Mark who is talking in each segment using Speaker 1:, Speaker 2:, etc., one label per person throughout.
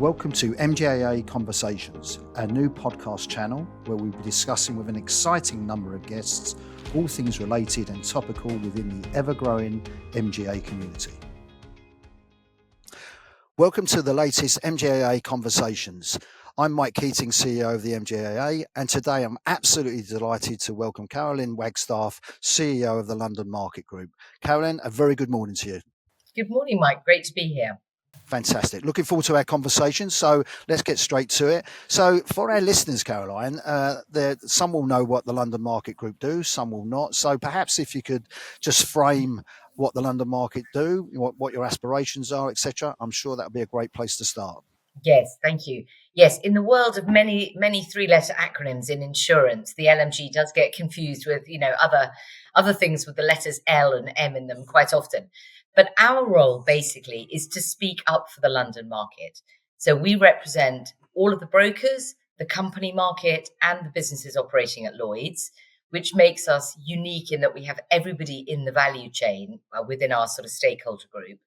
Speaker 1: Welcome to MGAA Conversations, a new podcast channel where we'll be discussing with an exciting number of guests all things related and topical within the ever-growing MGA community. Welcome to the latest MGAA Conversations. I'm Mike Keating, CEO of the MGAA, and today I'm absolutely delighted to welcome Caroline Wagstaff, CEO of the London Market Group. Caroline, a very good morning to you.
Speaker 2: Good morning, Mike. Great to be here.
Speaker 1: Fantastic. Looking forward to our conversation. So let's get straight to it. So for our listeners, Caroline, some will know what the London Market Group do, some will not. So perhaps if you could just frame what the London Market do, what your aspirations are, etc. I'm sure that would be a great place to start.
Speaker 2: Yes, thank you. Yes, in the world of many three-letter acronyms in insurance, the LMG does get confused with, other things with the letters L and M in them quite often. But our role basically is to speak up for the London market. So we represent all of the brokers, the company market, and the businesses operating at Lloyd's, which makes us unique in that we have everybody in the value chain within our sort of stakeholder group.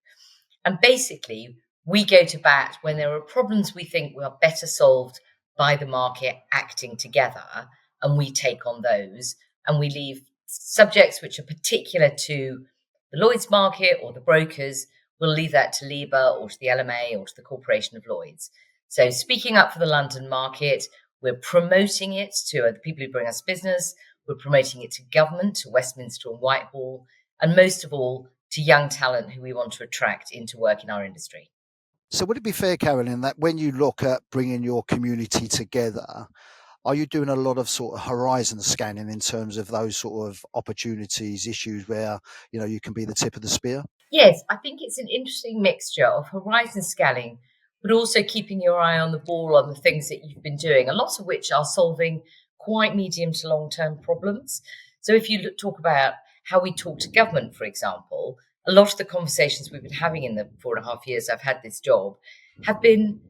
Speaker 2: And basically, we go to bat when there are problems we think are better solved by the market acting together, and we take on those, and we leave subjects which are particular to the Lloyd's market or the brokers, we'll leave that to LIBA or to the LMA or to the Corporation of Lloyd's. So speaking up for the London market, we're promoting it to the people who bring us business, we're promoting it to government, to Westminster and Whitehall, and most of all, to young talent who we want to attract into work in our industry.
Speaker 1: So would it be fair, Caroline, that when you look at bringing your community together, are you doing a lot of sort of horizon scanning in terms of those sort of opportunities, issues where, you can be the tip of the spear?
Speaker 2: Yes, I think it's an interesting mixture of horizon scanning, but also keeping your eye on the ball on the things that you've been doing, a lot of which are solving quite medium to long-term problems. So if you talk about how we talk to government, for example, a lot of the conversations we've been having in the 4.5 years I've had this job have been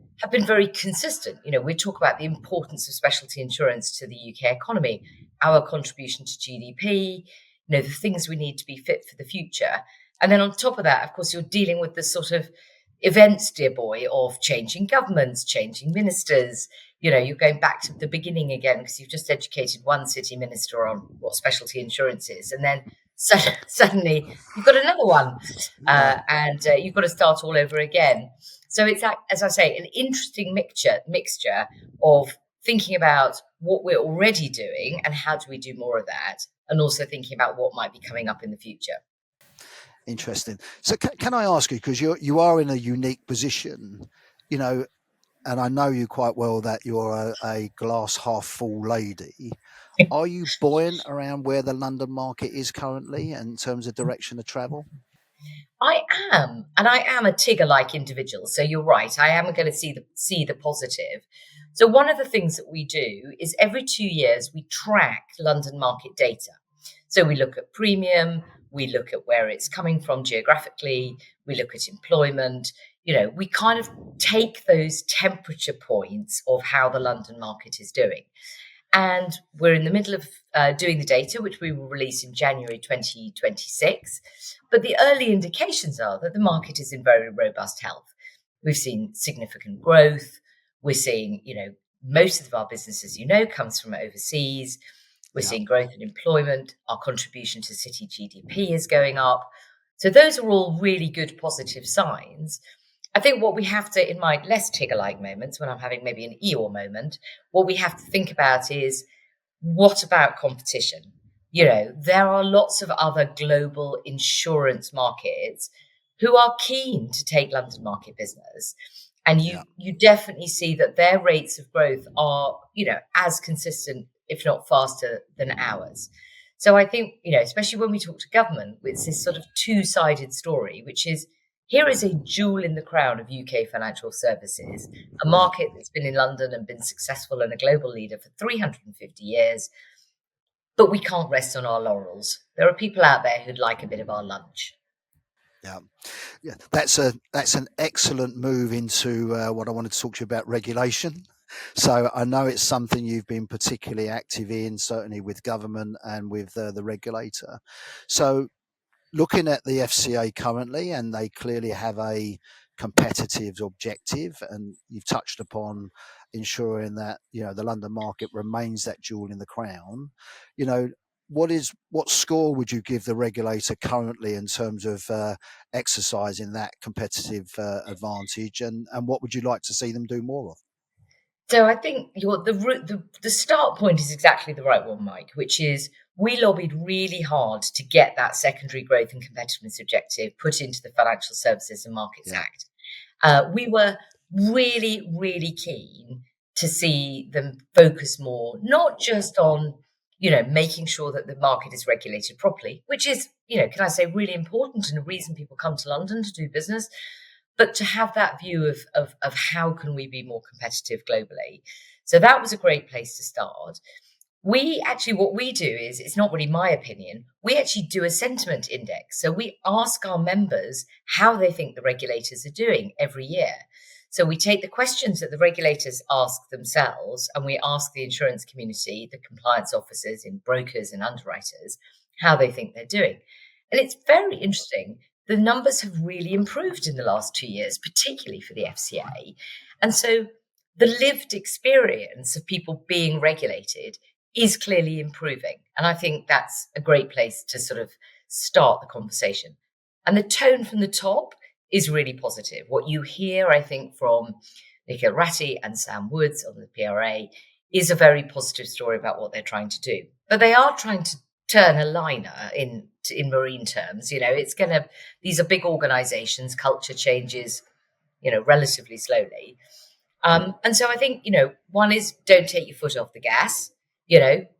Speaker 2: very consistent. We talk about the importance of specialty insurance to the UK economy, our contribution to GDP, the things we need to be fit for the future. And then on top of that, of course, you're dealing with the sort of events, dear boy, of changing governments, changing ministers. You're going back to the beginning again because you've just educated one city minister on what specialty insurance is. And then suddenly you've got another one and you've got to start all over again. So it's, as I say, an interesting mixture of thinking about what we're already doing and how do we do more of that, and also thinking about what might be coming up in the future.
Speaker 1: Interesting. So can I ask you, because you are in a unique position, and I know you quite well that you're a glass half full lady. Are you buoyant around where the London market is currently in terms of direction of travel?
Speaker 2: I am, and I am a Tigger-like individual. So you're right. I am going to see the positive. So one of the things that we do is every 2 years we track London market data. So we look at premium, we look at where it's coming from geographically, we look at employment. We kind of take those temperature points of how the London market is doing. And we're in the middle of doing the data, which we will release in January 2026. But the early indications are that the market is in very robust health. We've seen significant growth. We're seeing, most of our business, as comes from overseas. We're seeing growth in employment. Our contribution to city GDP is going up. So those are all really good positive signs. I think what we have to, in my less Tigger-like moments, when I'm having maybe an Eeyore moment, what we have to think about is, what about competition? There are lots of other global insurance markets who are keen to take London market business. And you definitely see that their rates of growth are, as consistent, if not faster, than ours. So I think, especially when we talk to government, it's this sort of two-sided story, which is, here is a jewel in the crown of UK financial services, a market that's been in London and been successful and a global leader for 350 years. But we can't rest on our laurels. There are people out there who'd like a bit of our lunch.
Speaker 1: Yeah, that's an excellent move into what I wanted to talk to you about, regulation. So I know it's something you've been particularly active in, certainly with government and with the regulator. So looking at the FCA currently, and they clearly have a competitive objective, and you've touched upon ensuring that the London market remains that jewel in the crown. You know, what score would you give the regulator currently in terms of exercising that competitive advantage, and what would you like to see them do more of?
Speaker 2: So I think the start point is exactly the right one, Mike, which is we lobbied really hard to get that secondary growth and competitiveness objective put into the Financial Services and Markets
Speaker 1: Yeah,
Speaker 2: Act. We were really, really keen to see them focus more, not just on, making sure that the market is regulated properly, which is, can I say, really important and a reason people come to London to do business, but to have that view of how can we be more competitive globally. So that was a great place to start. What we do is, it's not really my opinion, we actually do a sentiment index. So we ask our members how they think the regulators are doing every year. So we take the questions that the regulators ask themselves and we ask the insurance community, the compliance officers in brokers and underwriters, how they think they're doing. And it's very interesting. The numbers have really improved in the last 2 years, particularly for the FCA. And so the lived experience of people being regulated is clearly improving. And I think that's a great place to sort of start the conversation. And the tone from the top is really positive. What you hear, I think, from Nico Ratti and Sam Woods on the PRA is a very positive story about what they're trying to do. But they are trying to turn a liner in marine terms. These are big organizations, culture changes, relatively slowly. And so I think, one is don't take your foot off the gas,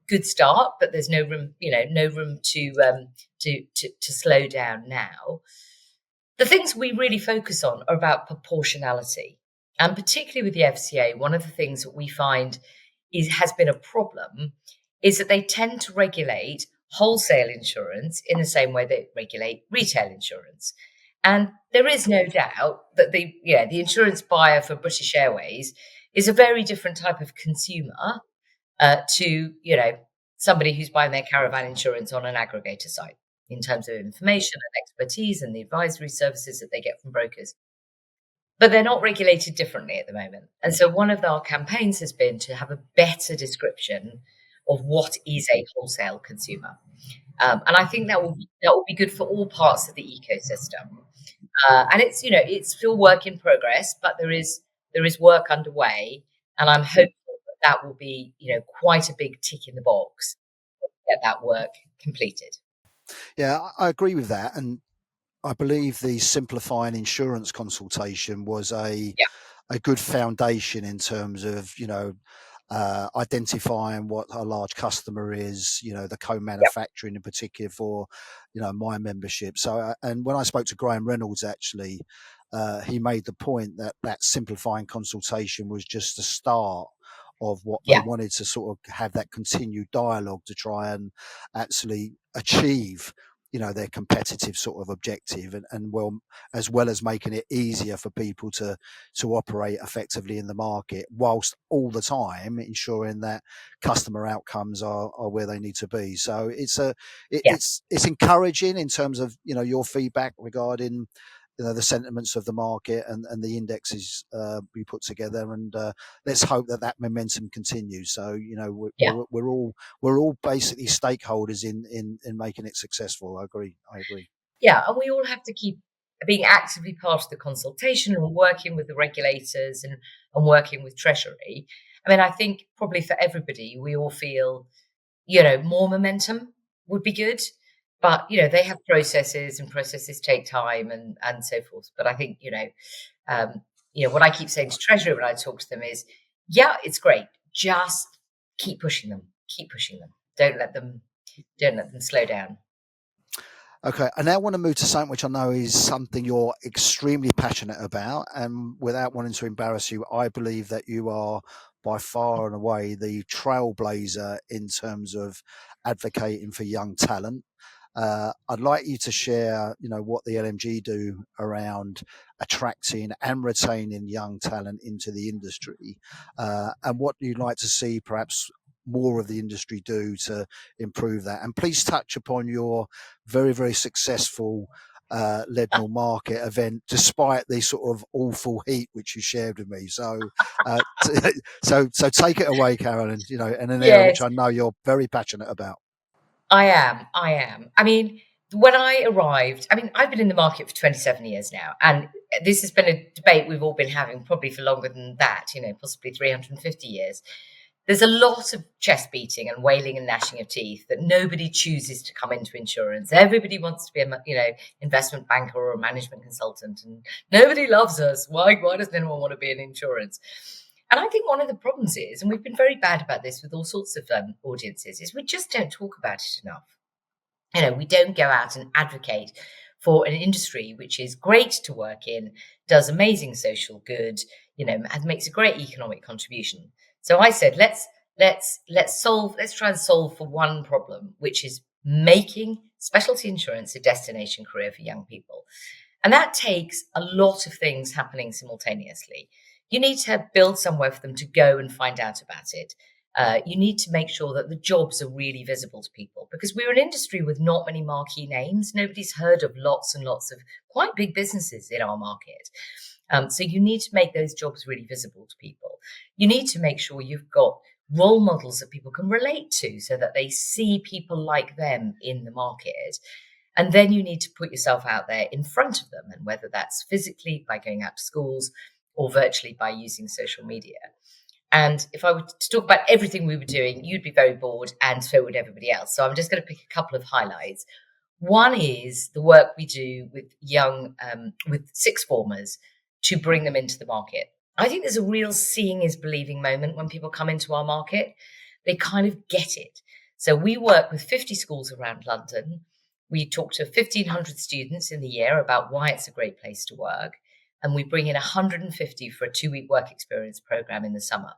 Speaker 2: good start, but there's no room, no room to slow down now. The things we really focus on are about proportionality. And particularly with the FCA, one of the things that we find has been a problem is that they tend to regulate wholesale insurance in the same way they regulate retail insurance. And there is no doubt that the insurance buyer for British Airways is a very different type of consumer to somebody who's buying their caravan insurance on an aggregator site in terms of information and expertise and the advisory services that they get from brokers. But they're not regulated differently at the moment. And so one of our campaigns has been to have a better description of what is a wholesale consumer. And I think that will be good for all parts of the ecosystem. And it's still work in progress, but there is work underway, and I'm hopeful that will be quite a big tick in the box to get that work completed.
Speaker 1: Yeah, I agree with that, and I believe the simplifying insurance consultation was a
Speaker 2: Yeah,
Speaker 1: good foundation in terms of identifying what a large customer is, the
Speaker 2: yeah,
Speaker 1: co-manufacturing in particular for, my membership. So, and when I spoke to Graham Reynolds, actually, he made the point that simplifying consultation was just the start of what they
Speaker 2: yeah,
Speaker 1: wanted to sort of have that continued dialogue to try and actually achieve their competitive sort of objective, and well, as well as making it easier for people to operate effectively in the market, whilst all the time ensuring that customer outcomes are where they need to be. So
Speaker 2: yeah,
Speaker 1: it's encouraging in terms of your feedback regarding the sentiments of the market and the indexes we put together, and let's hope that momentum continues. So
Speaker 2: yeah.
Speaker 1: we're all basically stakeholders in making it successful. I agree.
Speaker 2: Yeah, and we all have to keep being actively part of the consultation and working with the regulators and working with Treasury. I mean, I think probably for everybody, we all feel, more momentum would be good. But, they have processes and processes take time and so forth. But I think, what I keep saying to Treasury when I talk to them is, yeah, it's great. Just keep pushing them. Keep pushing them. Don't let them slow down.
Speaker 1: Okay, I now want to move to something which I know is something you're extremely passionate about, and without wanting to embarrass you, I believe that you are by far and away the trailblazer in terms of advocating for young talent. I'd like you to share, what the LMG do around attracting and retaining young talent into the industry, and what you'd like to see perhaps more of the industry do to improve that. And please touch upon your very, very successful Leadenhall Market event, despite the sort of awful heat which you shared with me. So, so take it away, Carolyn. In an area which
Speaker 2: Yes,
Speaker 1: I know you're very passionate about.
Speaker 2: I am. I am. I mean, when I arrived, I mean, I've been in the market for 27 years now, and this has been a debate we've all been having probably for longer than that, possibly 350 years. There's a lot of chest beating and wailing and gnashing of teeth that nobody chooses to come into insurance. Everybody wants to be investment banker or a management consultant, and nobody loves us. Why doesn't anyone want to be in insurance? And I think one of the problems is, and we've been very bad about this with all sorts of audiences, is we just don't talk about it enough. We don't go out and advocate for an industry which is great to work in, does amazing social good, and makes a great economic contribution. So I said, let's try and solve for one problem, which is making specialty insurance a destination career for young people. And that takes a lot of things happening simultaneously. You need to build somewhere for them to go and find out about it. You need to make sure that the jobs are really visible to people, because we're an industry with not many marquee names. Nobody's heard of lots and lots of quite big businesses in our market. So you need to make those jobs really visible to people. You need to make sure you've got role models that people can relate to so that they see people like them in the market. And then you need to put yourself out there in front of them, and whether that's physically by going out to schools or virtually by using social media. And if I were to talk about everything we were doing, you'd be very bored, and so would everybody else. So I'm just going to pick a couple of highlights. One is the work we do with with sixth formers to bring them into the market. I think there's a real seeing is believing moment when people come into our market. They kind of get it. So we work with 50 schools around London. We talk to 1,500 students in the year about why it's a great place to work. And we bring in 150 for a 2-week work experience program in the summer.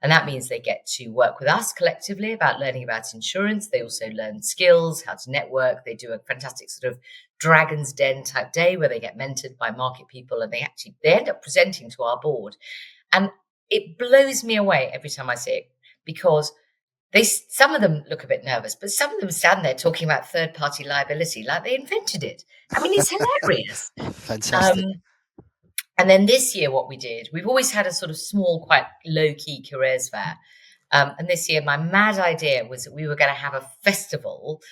Speaker 2: And that means they get to work with us collectively about learning about insurance. They also learn skills, how to network. They do a fantastic sort of Dragon's Den type day where they get mentored by market people, and they end up presenting to our board. And it blows me away every time I see it, because some of them look a bit nervous, but some of them stand there talking about third-party liability like they invented it. I mean, it's hilarious.
Speaker 1: Fantastic.
Speaker 2: And then this year, what we did, we've always had a sort of small, quite low-key careers fair. And this year, my mad idea was that we were going to have a festival,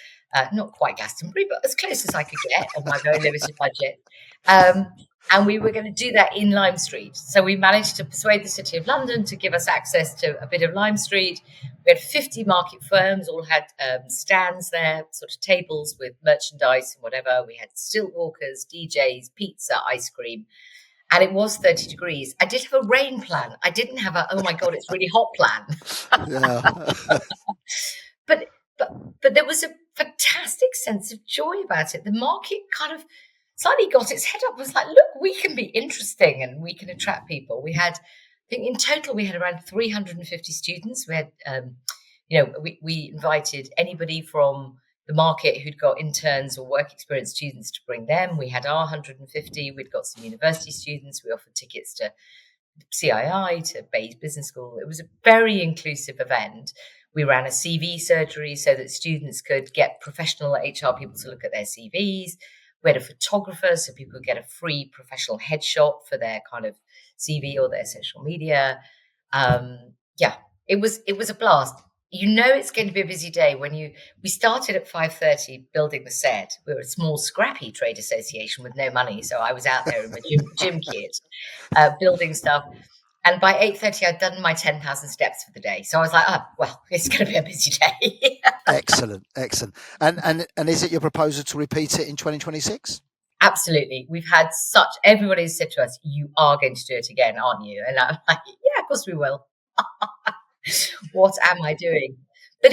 Speaker 2: not quite Glastonbury, but as close as I could get on my very limited budget. And we were going to do that in Lime Street. So we managed to persuade the City of London to give us access to a bit of Lime Street. We had 50 market firms, all had stands there, sort of tables with merchandise and whatever. We had stilt walkers, DJs, pizza, ice cream. And it was 30 degrees. I did have a rain plan. I didn't have oh my God, it's really hot plan.
Speaker 1: Yeah.
Speaker 2: But there was a fantastic sense of joy about it. The market kind of slightly got its head up, was like, look, we can be interesting and we can attract people. We had, I think in total, we had around 350 students. We had, we invited anybody from the market who'd got interns or work experience students to bring them. We had our 150. We'd got some university students. We offered tickets to CII, to Bayes Business School. It was a very inclusive event. We ran a CV surgery so that students could get professional HR people to look at their CVs. We had a photographer so people could get a free professional headshot for their kind of CV or their social media. It was a blast. It's going to be a busy day when we started at 5:30 building the set. We were a small, scrappy trade association with no money. So I was out there in my gym kit, building stuff. And by 8:30, I'd done my 10,000 steps for the day. So I was like, it's going to be a busy day.
Speaker 1: Excellent. And is it your proposal to repeat it in 2026?
Speaker 2: Absolutely. We've had everybody's said to us, you are going to do it again, aren't you? And I'm like, yeah, of course we will. What am I doing? But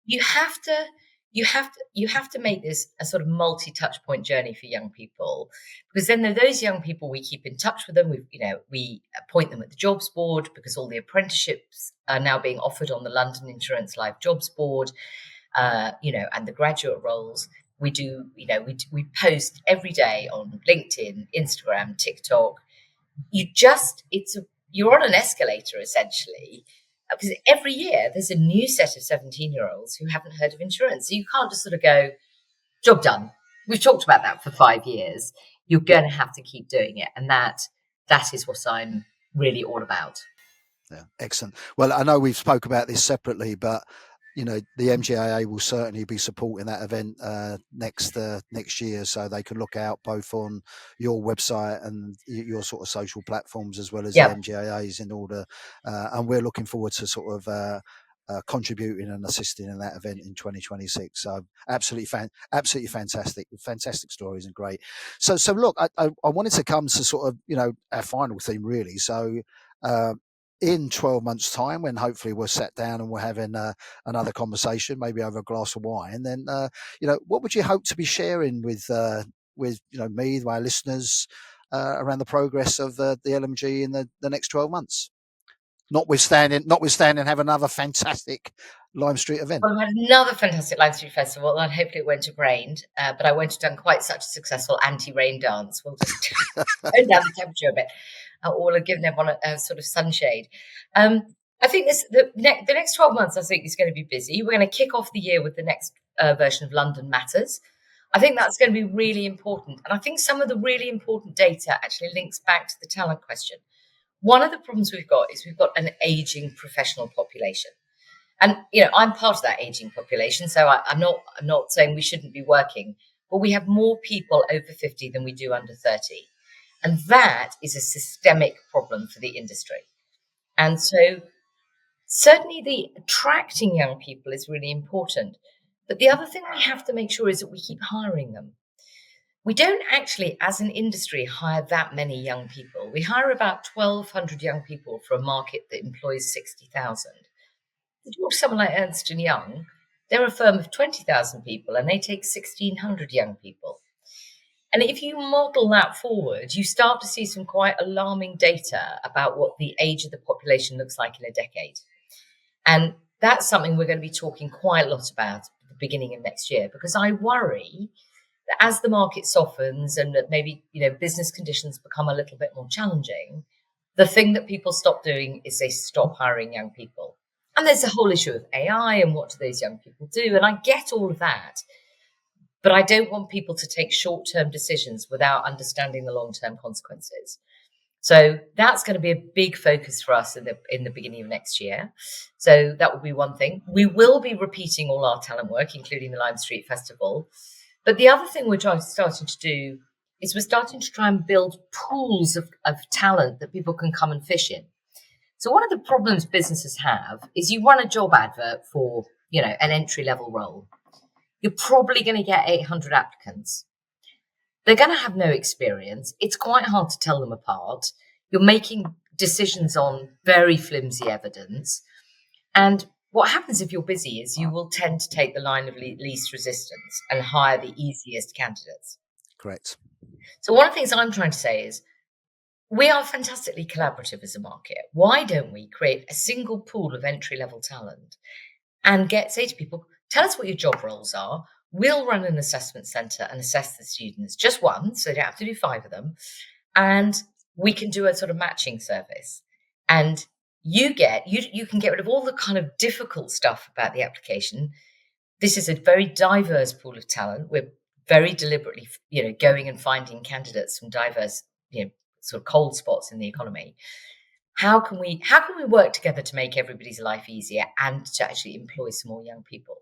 Speaker 2: you have to make this a sort of multi-touch point journey for young people, because then those young people, we keep in touch with them. We appoint them at the jobs board, because all the apprenticeships are now being offered on the London Insurance Live Jobs Board, and the graduate roles. We do, we post every day on LinkedIn, Instagram, TikTok. You're on an escalator essentially. Because every year there's a new set of 17-year-olds who haven't heard of insurance. So you can't just sort of go, job done. we've talked about that for 5 years. You're going to have to keep doing it, and that is what I'm really all about.
Speaker 1: Yeah, excellent. Well, I know we've spoke about this separately, but the MGAA will certainly be supporting that event next year, so they can look out both on your website and your sort of social platforms as well as the
Speaker 2: Yeah.
Speaker 1: MGAA's in order. And we're looking forward to sort of contributing and assisting in that event in 2026. So absolutely fantastic stories and great. So look, I wanted to come to sort of our final theme really. So. In 12 months' time, when hopefully we're sat down and we're having another conversation, maybe over a glass of wine, then what would you hope to be sharing with me, our listeners, around the progress of the LMG in the next 12 months? Notwithstanding, have another fantastic Lime Street event.
Speaker 2: Well, I had another fantastic Lime Street Festival, and hopefully it won't have rained, but I won't have done quite such a successful anti-rain dance. We'll just tone down the temperature a bit, or have given everyone a sort of sunshade. I think the next 12 months, I think, is going to be busy. We're going to kick off the year with the next version of London Matters. I think that's going to be really important. And I think some of the really important data actually links back to the talent question. One of the problems we've got is we've got an aging professional population. And, I'm part of that aging population. So I'm not saying we shouldn't be working, but we have more people over 50 than we do under 30. And that is a systemic problem for the industry. And so certainly the attracting young people is really important. But the other thing we have to make sure is that we keep hiring them. We don't actually, as an industry, hire that many young people. We hire about 1,200 young people for a market that employs 60,000. If you talk to someone like Ernst & Young, they're a firm of 20,000 people and they take 1,600 young people. And if you model that forward, you start to see some quite alarming data about what the age of the population looks like in a decade. And that's something we're going to be talking quite a lot about at the beginning of next year, because I worry that as the market softens and that maybe, business conditions become a little bit more challenging, the thing that people stop doing is they stop hiring young people. And there's a whole issue of AI and what do those young people do? And I get all of that. But I don't want people to take short-term decisions without understanding the long-term consequences. So that's going to be a big focus for us in the beginning of next year. So that will be one thing. We will be repeating all our talent work, including the Lime Street Festival. But the other thing we're starting to do is we're starting to try and build pools of talent that people can come and fish in. So one of the problems businesses have is you run a job advert for, an entry-level role. You're probably going to get 800 applicants. They're going to have no experience. It's quite hard to tell them apart. You're making decisions on very flimsy evidence. And what happens if you're busy is you will tend to take the line of least resistance and hire the easiest candidates.
Speaker 1: Correct.
Speaker 2: So one of the things I'm trying to say is we are fantastically collaborative as a market. Why don't we create a single pool of entry-level talent and say to people, tell us what your job roles are. We'll run an assessment centre and assess the students, just one, so they don't have to do 5 of them. And we can do a sort of matching service. And you can get rid of all the kind of difficult stuff about the application. This is a very diverse pool of talent. We're very deliberately, going and finding candidates from diverse, sort of cold spots in the economy. How can we work together to make everybody's life easier and to actually employ some more young people?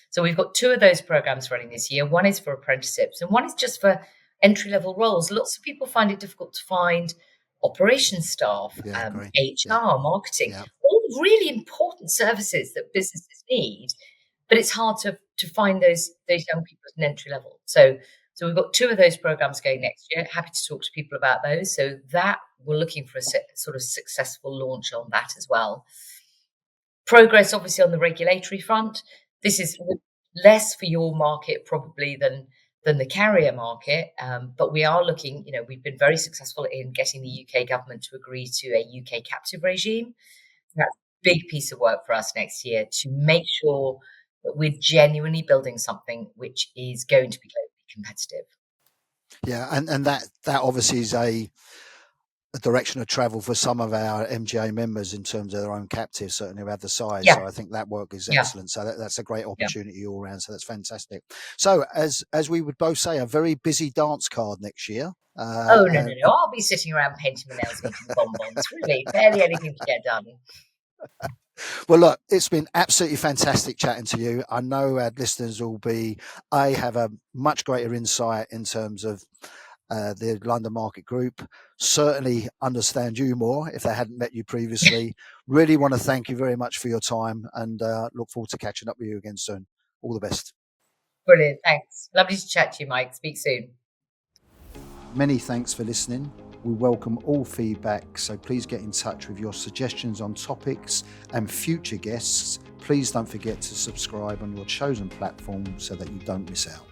Speaker 2: So we've got 2 of those programs running this year. One is for apprenticeships and one is just for entry-level roles. Lots of people find it difficult to find operations staff, HR, marketing, all really important services that businesses need, but it's hard to find those young people at an entry level. So we've got 2 of those programs going next year. Happy to talk to people about those. So that we're looking for a sort of successful launch on that as well. Progress, obviously, on the regulatory front. This is less for your market probably than the carrier market, but we are looking. We've been very successful in getting the UK government to agree to a UK captive regime. That's a big piece of work for us next year to make sure that we're genuinely building something which is going to be globally competitive.
Speaker 1: Yeah, and that obviously is a direction of travel for some of our MGA members in terms of their own captives, certainly who have the size.
Speaker 2: Yeah,
Speaker 1: So I think that work is
Speaker 2: yeah,
Speaker 1: excellent. So that's a great
Speaker 2: yeah.
Speaker 1: opportunity all around. So that's fantastic. So as we would both say, a very busy dance card next year.
Speaker 2: Oh, no, no, no. I'll be sitting around painting my nails and eating bonbons. Really, barely anything to get done.
Speaker 1: Well, look, it's been absolutely fantastic chatting to you. I know our listeners will have a much greater insight in terms of the London Market Group, certainly understand you more if they hadn't met you previously. Really want to thank you very much for your time and look forward to catching up with you again soon. All the best.
Speaker 2: Brilliant. Thanks. Lovely to chat to you, Mike. Speak soon.
Speaker 1: Many thanks for listening. We welcome all feedback, so please get in touch with your suggestions on topics and future guests. Please don't forget to subscribe on your chosen platform so that you don't miss out.